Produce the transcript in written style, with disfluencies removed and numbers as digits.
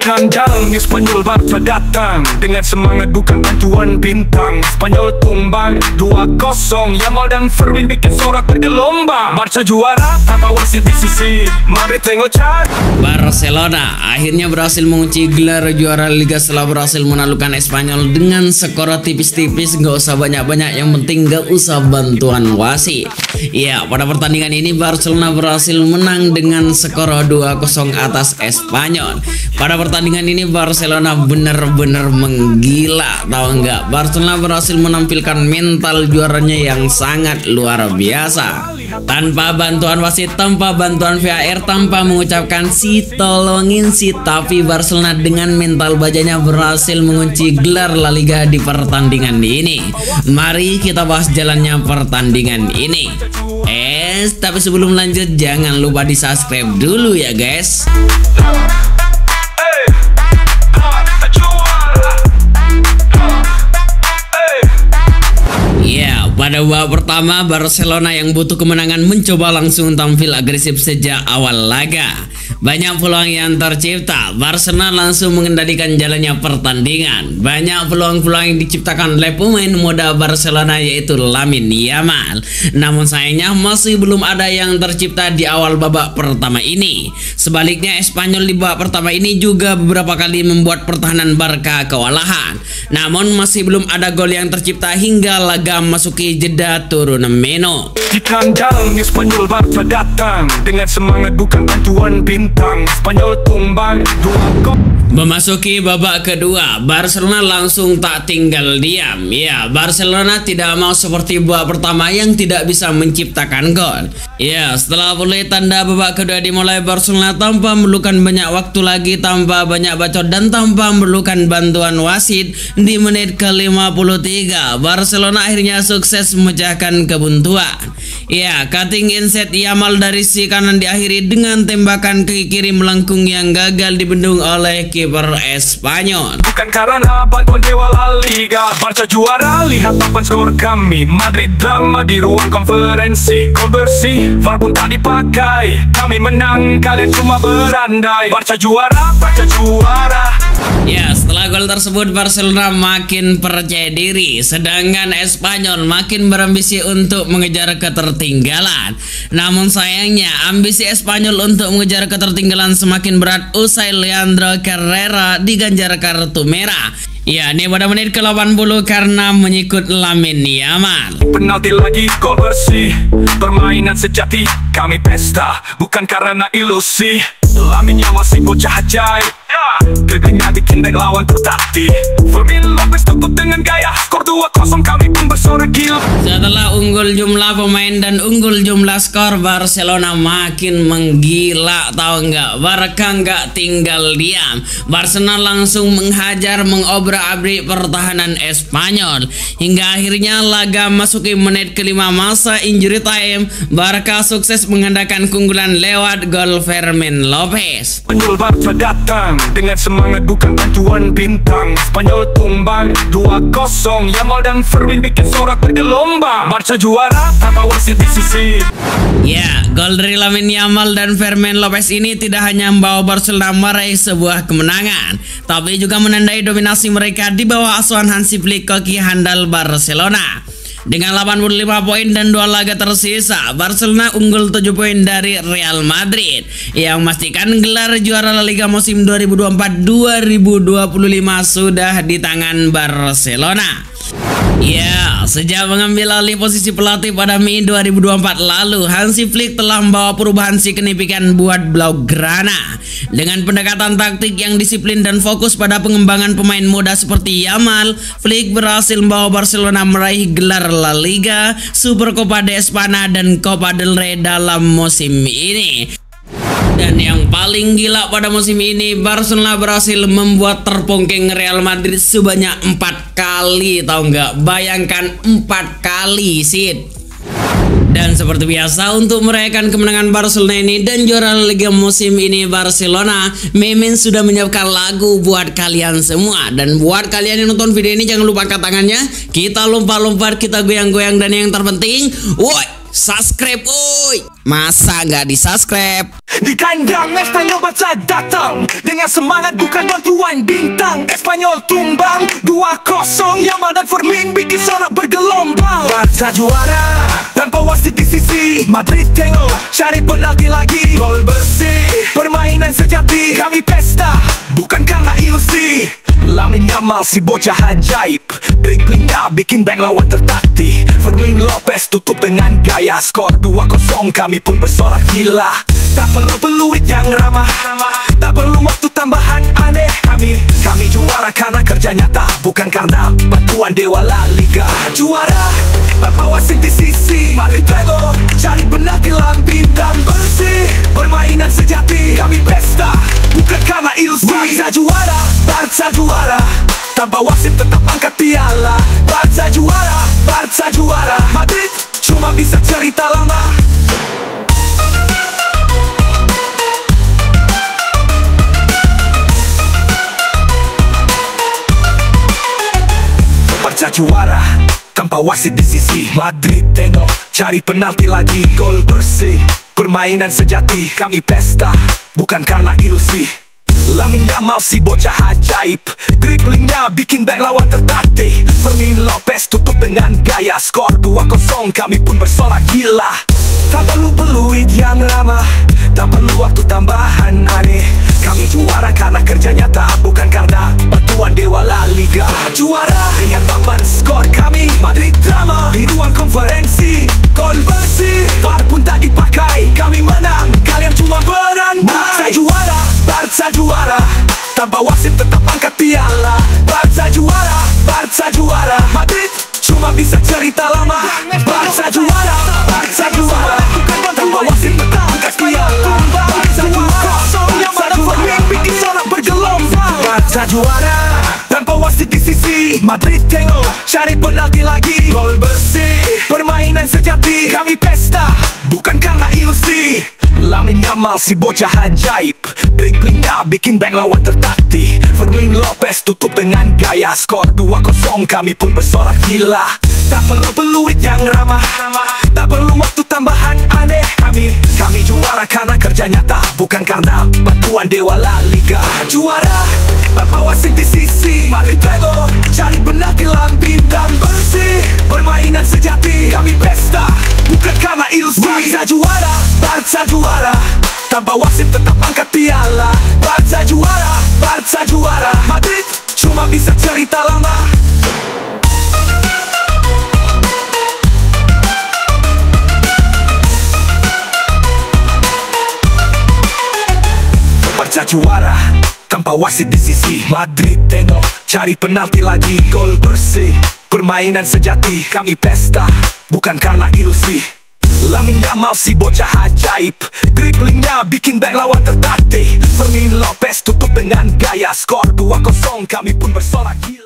Kandang Spanyol Barca datang dengan semangat bukan bantuan bintang. Spanyol tumbang 2-0. Yamal dan Fermin bikin sorak bergelombang. Barca juara tanpa wasit di sisi. Mari tengok cat. Barcelona akhirnya berhasil mengunci gelar juara Liga setelah berhasil menaklukkan Espanyol dengan skor tipis-tipis. Gak usah banyak-banyak, yang penting gak usah bantuan wasit. Ya, pada pertandingan ini Barcelona berhasil menang dengan skor 2-0 atas Espanyol. Pada pertandingan ini Barcelona benar-benar menggila, tahu nggak? Barcelona berhasil menampilkan mental juaranya yang sangat luar biasa. Tanpa bantuan wasit, tanpa bantuan VAR, tanpa mengucapkan si tolongin si, tapi Barcelona dengan mental bajanya berhasil mengunci gelar La Liga di pertandingan ini. Mari kita bahas jalannya pertandingan ini. Tapi sebelum lanjut jangan lupa di subscribe dulu ya guys. Pada babak pertama, Barcelona yang butuh kemenangan mencoba langsung tampil agresif sejak awal laga. Banyak peluang yang tercipta, Barcelona langsung mengendalikan jalannya pertandingan. Banyak peluang-peluang yang diciptakan oleh pemain muda Barcelona yaitu Lamine Yamal. Namun sayangnya masih belum ada yang tercipta di awal babak pertama ini. Sebaliknya Espanyol di babak pertama ini juga beberapa kali membuat pertahanan Barca kewalahan. Namun masih belum ada gol yang tercipta hingga laga masuki jeda turnamen. Di kandang Spanyol Barca datang dengan semangat bukan bantuan bintang. Spanyol tumbang 2-0. Memasuki babak kedua, Barcelona langsung tak tinggal diam. Ya, Barcelona tidak mau seperti babak pertama yang tidak bisa menciptakan gol. Ya, setelah mulai tanda babak kedua dimulai, Barcelona tanpa memerlukan banyak waktu lagi, tanpa banyak bacot dan tanpa memerlukan bantuan wasit, di menit ke-53 Barcelona akhirnya sukses memecahkan kebuntuan. Ya, cutting inside Yamal dari sisi kanan diakhiri dengan tembakan ke kiri melengkung yang gagal dibendung oleh kiper Espanyol. Bukan karena bantuan dewa La Liga, Barca juara, lihat papan skor kami. Madrid drama di ruang konferensi, gol bersih, VAR pun tak dipakai. Kami menang, kalian cuma berandai. Barca juara, Barca juara. Ya, setelah gol tersebut Barcelona makin percaya diri, sedangkan Espanyol makin berambisi untuk mengejar ketertinggalan. Namun sayangnya ambisi Espanyol untuk mengejar ketertinggalan semakin berat usai Leandro Carrera diganjar kartu merah. Ya, ini pada menit ke-80 karena menyikut Lamine Yamal. Penalti lagi, gol bersih, permainan sejati, kami pesta, bukan karena ilusi. Lamine Yamal si bocah ajaib, geganya bikin back lawan tertatih. Fermin Lopez tutup dengan gaya, skor 2-0, kami pun bersorak gila. Setelah unggul jumlah pemain dan unggul jumlah skor, Barcelona makin menggila, tahu nggak? Barca nggak tinggal diam. Barcelona langsung menghajar, mengobrak-abrik pertahanan Espanyol hingga akhirnya laga masuki menit ke-5 masa injury time. Barca sukses mengandalkan keunggulan lewat gol Fermin Lopez. Spanyol Barca datang dengan semangat bukan bantuan bintang. Spanyol tumbang 2-0. Yamal dan Fermin bikin sorak bergelombang. Barca juara tanpa wasit di sisi. Ya, gol dari Lamine Yamal dan Fermin Lopez ini tidak hanya membawa Barcelona meraih sebuah kemenangan, tapi juga menandai dominasi mereka di bawah asuhan Hansi Flick, koki handal Barcelona. Dengan 85 poin dan 2 laga tersisa, Barcelona unggul 7 poin dari Real Madrid yang memastikan gelar juara La Liga musim 2024-2025 sudah di tangan Barcelona. Ya, sejak mengambil alih posisi pelatih pada Mei 2024 lalu, Hansi Flick telah membawa perubahan signifikan buat Blaugrana. Dengan pendekatan taktik yang disiplin dan fokus pada pengembangan pemain muda seperti Yamal, Flick berhasil membawa Barcelona meraih gelar La Liga, Supercopa de España dan Copa del Rey dalam musim ini. Dan yang paling gila pada musim ini, Barcelona berhasil membuat terpongking Real Madrid sebanyak 4 kali, tahu nggak? Bayangkan 4 kali sih. Dan seperti biasa untuk merayakan kemenangan Barcelona ini dan juara Liga musim ini Barcelona, Mimin sudah menyiapkan lagu buat kalian semua. Dan buat kalian yang nonton video ini jangan lupa angkat tangannya, kita lompat-lompat, kita goyang-goyang, dan yang terpenting, woi, subscribe uy. Masa nggak di subscribe? Di kandang Espanyol Barca datang dengan semangat bukan bantuan bintang. Espanyol tumbang 2-0, Yamal dan Fermin bikin sorak bergelombang. Barca juara tanpa wasit di sisi. Madrid tengok cari penalti lagi. Gol bersih, permainan sejati. Kami pesta bukan karena ilusi. Lamine Yamal si bocah ajaib, driblingnya bikin bank lawan tertatih. Fermin Lopez tutup dengan gaya, skor 2-0 kami pun bersorak gila. Tak perlu peluit yang ramah, tak perlu waktu tambahan aneh. Kami juara karena kerja nyata, bukan karena bantuan dewa La Liga. Juara tanpa wasit di sisi. Madrid tengok cari penalti bintang bersih, permainan sejati. Kami pesta bukan karena ilusi. Barca juara tanpa wasit tetap angkat piala. Barca juara, Madrid cuma bisa cerita lama. Barca juara tanpa wasit di sisi. Madrid tengok cari penalti lagi. Gol bersih, permainan sejati. Kami pesta bukan karena ilusi. Lamine Yamal si bocah ajaib, driblingnya bikin bank lawan tertatih. Fermin Lopez tutup dengan gaya, skor 2-0 kami pun bersorak gila. Tak perlu peluit yang ramah, tak perlu waktu tambahan aneh. Kami juara karena kerja nyata, bukan karena bantuan dewa La Liga. Juara dengan tambahan skor kami. Madrid drama di ruang konferensi. Gol bersih, VAR pun tak dipakai. Kami menang, kalian cuma berandai. Barca juara tanpa wasit tetap angkat piala. Barca juara, Madrid cuma bisa cerita lama. Barca juara tanpa wasit tetap angkat piala. Barca juara, bikin sorak bergelombang. Barca juara tanpa wasit di sisi. Madrid tengok cari penalti lagi. Gol bersih, permainan sejati. Kami pesta bukan karena ilusi. Lamine Yamal si bocah ajaib, driblingnya bikin bank lawan tertatih. Fermin Lopez tutup dengan gaya, skor 2-0 kami pun bersorak gila. Tak perlu peluit yang ramah, tak perlu waktu tambahan aneh. Kami juara karena kerja nyata, bukan karena bantuan dewa La Liga. Juara tanpa wasit di sisi. Madrid tengok cari penalti bintang bersih, permainan sejati. Kami pesta bukan karena ilusi. Barca juara tanpa wasit tetap angkat piala. Barca juara, Madrid cuma bisa cerita lama. Barca juara tanpa wasit di sisi. Madrid tengok cari penalti lagi. Gol bersih, permainan sejati. Kami pesta bukan karena ilusi. Lamine Yamal si bocah ajaib, driblingnya bikin bank lawan tertatih. Fermin Lopez tutup dengan gaya, skor 2-0 kami pun bersorak gila.